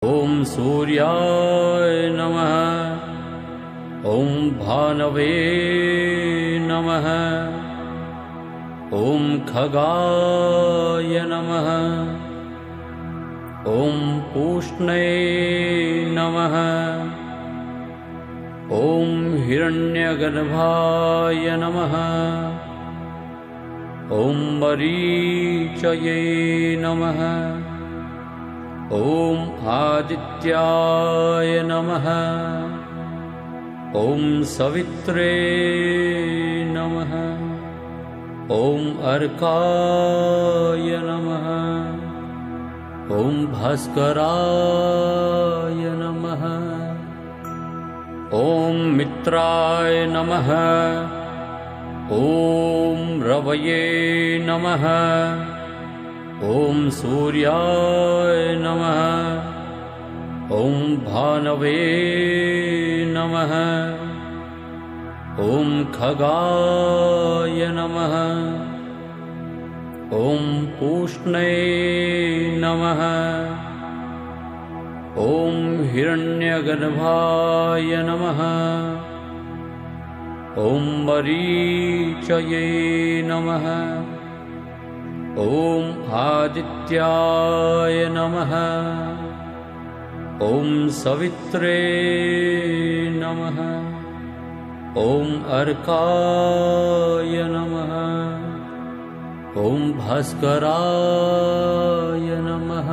ॐ सूर्याय नमः। ॐ भानवे नमः। ॐ खगाय नमः। ॐ पूष्णे नमः। ॐ हिरण्यगर्भाय नमः। ॐ मरीचये नमः। ॐ आदित्याय नमः। ॐ सवित्रे नमः। ॐ अर्काय नमः। ॐ भास्कराय नमः। ॐ मित्राय नमः। ॐ रवये नमः। ॐ सूर्याय नमः। ॐ भानवे नमः। ॐ खगाय नमः। ॐ पूष्णे नमः। ॐ हिरण्यगर्भाय नमः। ॐ मरीचये नमः। ॐ आदित्याय नमः। ॐ सवित्रे नमः। ॐ अर्काय नमः। ॐ भास्कराय नमः।